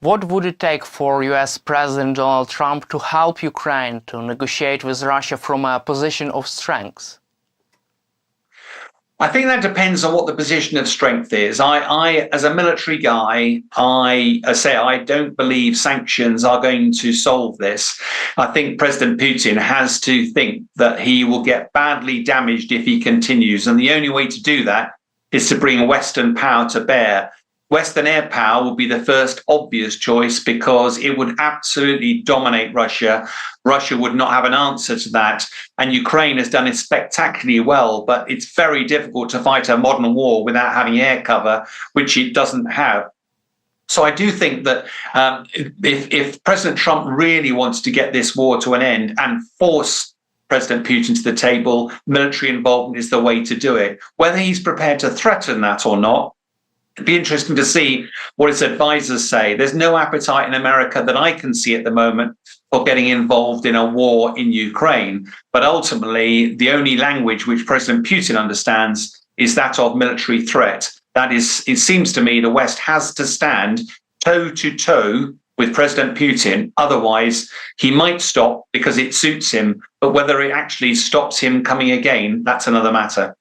What would it take for US President Donald Trump to help Ukraine to negotiate with Russia from a position of strength? I think that depends on what the position of strength is. I as a military guy, I don't believe sanctions are going to solve this. I think President Putin has to think that he will get badly damaged if he continues. And the only way to do that is to bring Western power to bear. Western air power would be the first obvious choice because it would absolutely dominate Russia. Russia would not have an answer to that. And Ukraine has done it spectacularly well, but it's very difficult to fight a modern war without having air cover, which it doesn't have. So I do think that if President Trump really wants to get this war to an end and force President Putin to the table, military involvement is the way to do it. Whether he's prepared to threaten that or not, it'd be interesting to see what his advisors say. There's no appetite in America that I can see at the moment for getting involved in a war in Ukraine. But ultimately, the only language which President Putin understands is that of military threat. That is, it seems to me the West has to stand toe to toe with President Putin. Otherwise, he might stop because it suits him. But whether it actually stops him coming again, that's another matter.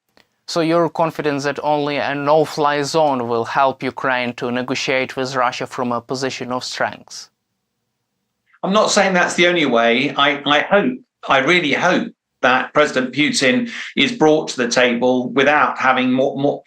So you're confident that only a no-fly zone will help Ukraine to negotiate with Russia from a position of strength? I'm not saying that's the only way. I really hope that President Putin is brought to the table without having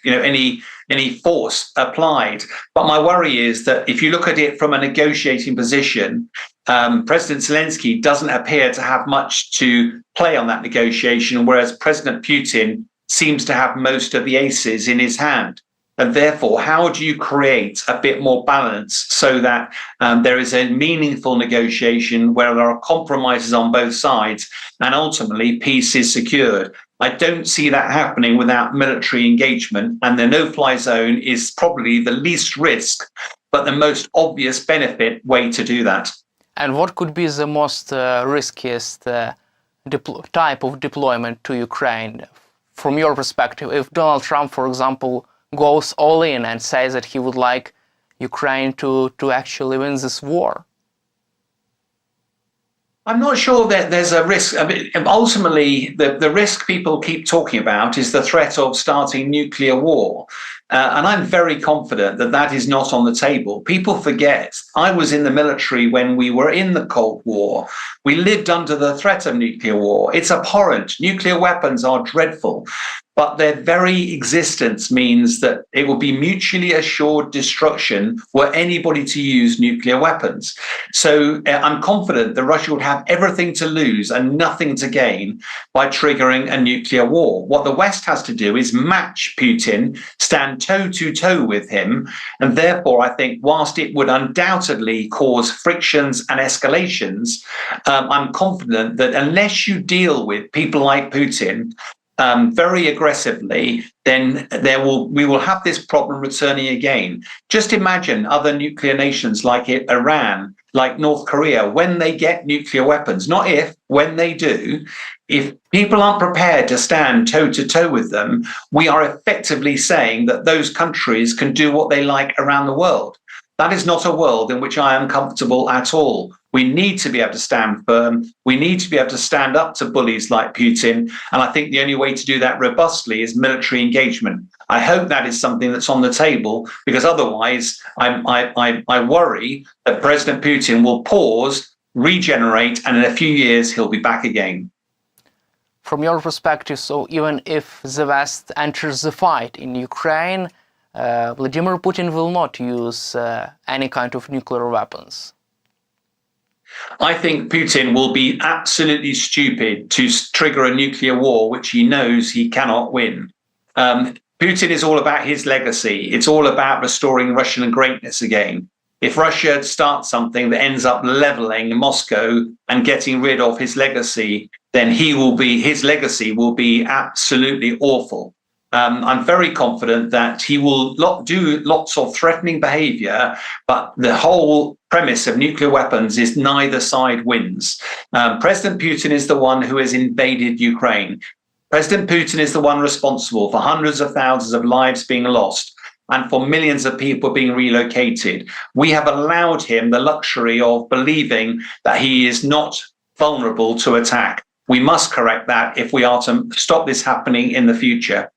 any force applied. But my worry is that if you look at it from a negotiating position, President Zelenskyy doesn't appear to have much to play on that negotiation, whereas President Putin seems to have most of the aces in his hand. And therefore, how do you create a bit more balance so that there is a meaningful negotiation where there are compromises on both sides and ultimately peace is secured? I don't see that happening without military engagement, and the no-fly zone is probably the least risk, but the most obvious benefit way to do that. And what could be the most riskiest type of deployment to Ukraine? From your perspective, if Donald Trump, for example, goes all in and says that he would like Ukraine to actually win this war? I'm not sure that there's a risk. I mean, ultimately, the risk people keep talking about is the threat of starting nuclear war. And I'm very confident that that is not on the table. People forget, I was in the military when we were in the Cold War. We lived under the threat of nuclear war. It's abhorrent. Nuclear weapons are dreadful. But their very existence means that it will be mutually assured destruction were anybody to use nuclear weapons. So I'm confident that Russia would have everything to lose and nothing to gain by triggering a nuclear war. What the West has to do is match Putin, stand toe to toe with him. And therefore, I think whilst it would undoubtedly cause frictions and escalations, I'm confident that unless you deal with people like Putin, very aggressively, then we will have this problem returning again. Just imagine other nuclear nations like Iran, like North Korea, when they get nuclear weapons, not if, when they do, if people aren't prepared to stand toe to toe with them, we are effectively saying that those countries can do what they like around the world. That is not a world in which I am comfortable at all. We need to be able to stand firm. We need to be able to stand up to bullies like Putin. And I think the only way to do that robustly is military engagement. I hope that is something that's on the table, because otherwise I worry that President Putin will pause, regenerate, and in a few years he'll be back again. From your perspective, so even if the West enters the fight in Ukraine, Vladimir Putin will not use any kind of nuclear weapons? I think Putin will be absolutely stupid to trigger a nuclear war, which he knows he cannot win. Putin is all about his legacy. It's all about restoring Russian greatness again. If Russia starts something that ends up leveling Moscow and getting rid of his legacy, then his legacy will be absolutely awful. I'm very confident that he will do lots of threatening behavior, but the whole premise of nuclear weapons is neither side wins. President Putin is the one who has invaded Ukraine. President Putin is the one responsible for hundreds of thousands of lives being lost. and for millions of people being relocated. We have allowed him the luxury of believing that he is not vulnerable to attack. We must correct that if we are to stop this happening in the future.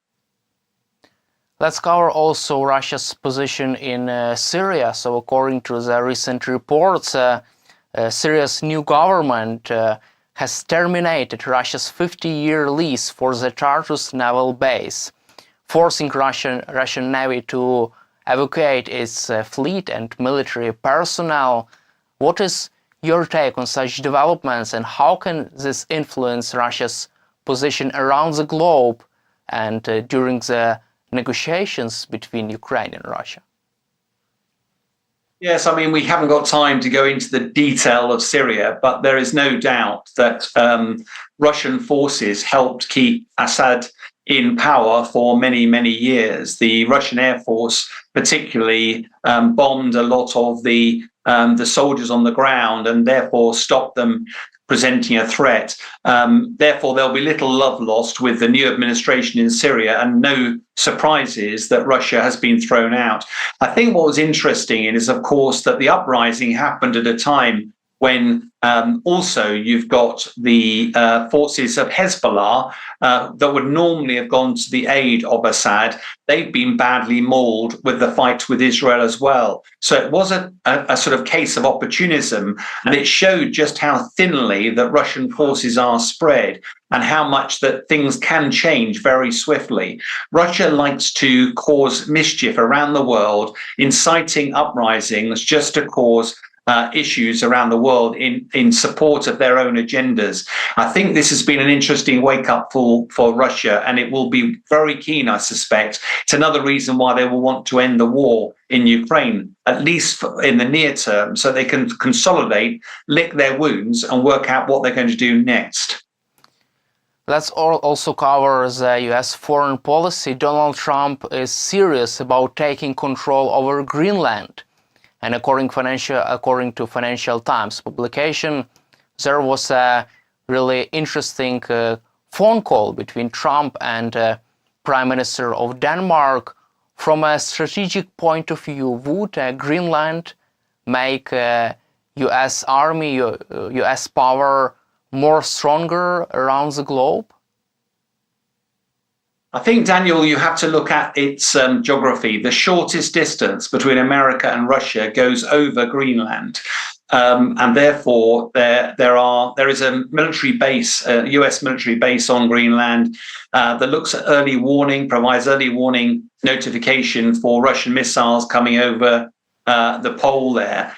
Let's cover also Russia's position in Syria. So according to the recent reports, Syria's new government has terminated Russia's 50-year lease for the Tartus naval base, forcing Russian Navy to evacuate its fleet and military personnel. What is your take on such developments, and how can this influence Russia's position around the globe and during the negotiations between Ukraine and Russia? Yes, I mean, we haven't got time to go into the detail of Syria, but there is no doubt that Russian forces helped keep Assad in power for many, many years. The Russian Air Force particularly bombed a lot of the soldiers on the ground and therefore stopped them presenting a threat. Therefore, there'll be little love lost with the new administration in Syria, and no surprises that Russia has been thrown out. I think what was interesting is, of course, that the uprising happened at a time when also you've got the forces of Hezbollah that would normally have gone to the aid of Assad. They've been badly mauled with the fight with Israel as well. So it was a sort of case of opportunism, and it showed just how thinly that Russian forces are spread and how much that things can change very swiftly. Russia likes to cause mischief around the world, inciting uprisings just to cause issues around the world in support of their own agendas. I think this has been an interesting wake-up call for Russia, and it will be very keen, I suspect. It's another reason why they will want to end the war in Ukraine, at least in the near term, so they can consolidate, lick their wounds, and work out what they're going to do next. Let's also cover the US foreign policy. Donald Trump is serious about taking control over Greenland. And according to Financial Times publication, there was a really interesting phone call between Trump and Prime Minister of Denmark. From a strategic point of view, would Greenland make US army, US power more stronger around the globe? I think, Daniel, you have to look at its geography. The shortest distance between America and Russia goes over Greenland. And therefore, there is a military base, a US military base on Greenland that looks at early warning, provides early warning notification for Russian missiles coming over the pole there.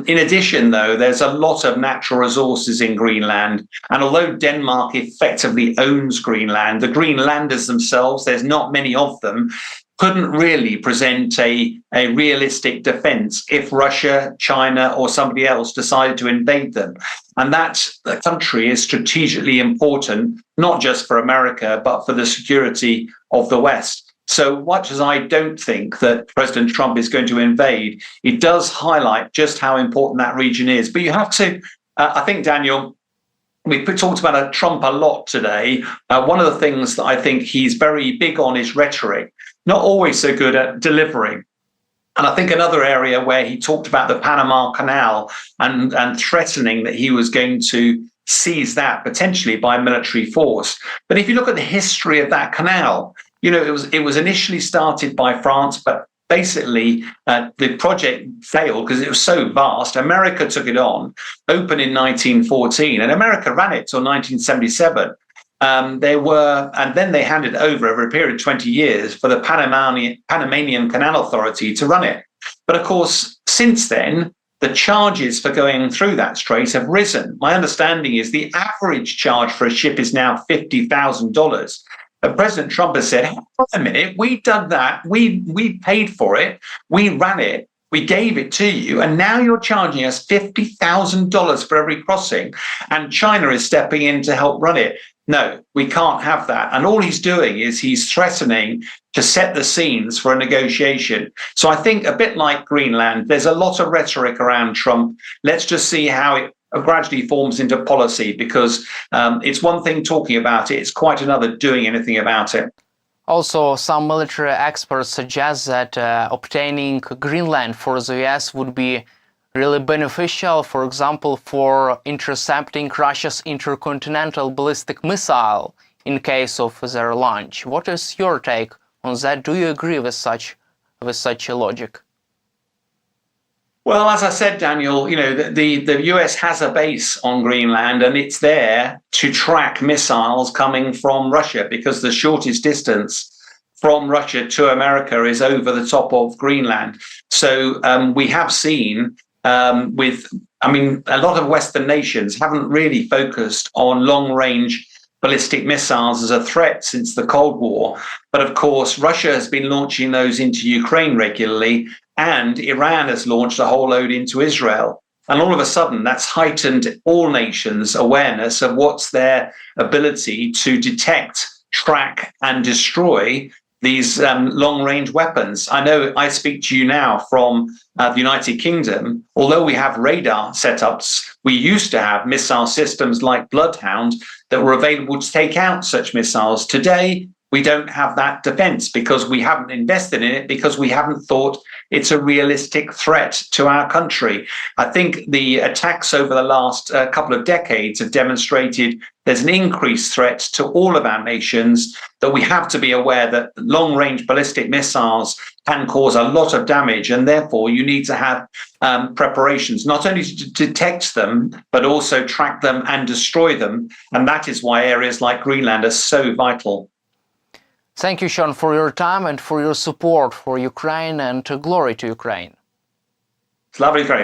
In addition, though, there's a lot of natural resources in Greenland. And although Denmark effectively owns Greenland, the Greenlanders themselves, there's not many of them, couldn't really present a realistic defense if Russia, China, or somebody else decided to invade them. And that country is strategically important, not just for America, but for the security of the West. So much as I don't think that President Trump is going to invade, it does highlight just how important that region is. But you have to, I think, Daniel, we've talked about Trump a lot today. One of the things that I think he's very big on is rhetoric, not always so good at delivering. And I think another area where he talked about the Panama Canal and threatening that he was going to seize that potentially by military force. But if you look at the history of that canal, you know, it was initially started by France, but basically the project failed because it was so vast. America took it on, opened in 1914, and America ran it till 1977. And then they handed over a period of 20 years for the Panamanian Canal Authority to run it. But of course, since then, the charges for going through that strait have risen. My understanding is the average charge for a ship is now $50,000. But President Trump has said, hold on a minute, we dug that, we paid for it, we ran it, we gave it to you, and now you're charging us $50,000 for every crossing, and China is stepping in to help run it. No, we can't have that. And all he's doing is he's threatening to set the scenes for a negotiation. So I think a bit like Greenland, there's a lot of rhetoric around Trump. Let's just see how it gradually forms into policy, because it's one thing talking about it, it's quite another doing anything about it. Also, some military experts suggest that obtaining Greenland for the US would be really beneficial, for example, for intercepting Russia's intercontinental ballistic missile in case of their launch. What is your take on that? Do you agree with such a logic? Well, as I said, Daniel, the US has a base on Greenland, and it's there to track missiles coming from Russia, because the shortest distance from Russia to America is over the top of Greenland. So we have seen a lot of Western nations haven't really focused on long-range ballistic missiles as a threat since the Cold War. But of course, Russia has been launching those into Ukraine regularly, and Iran has launched a whole load into Israel. And all of a sudden, that's heightened all nations' awareness of what's their ability to detect, track, and destroy these long-range weapons. I know I speak to you now from the United Kingdom. Although we have radar setups, we used to have missile systems like Bloodhound that were available to take out such missiles. Today, we don't have that defense because we haven't invested in it, because we haven't thought it's a realistic threat to our country. I think the attacks over the last couple of decades have demonstrated there's an increased threat to all of our nations, that we have to be aware that long-range ballistic missiles can cause a lot of damage, and therefore you need to have preparations, not only to detect them, but also track them and destroy them. And that is why areas like Greenland are so vital. Thank you, Sean, for your time and for your support for Ukraine, and glory to Ukraine. Slava Ukraine.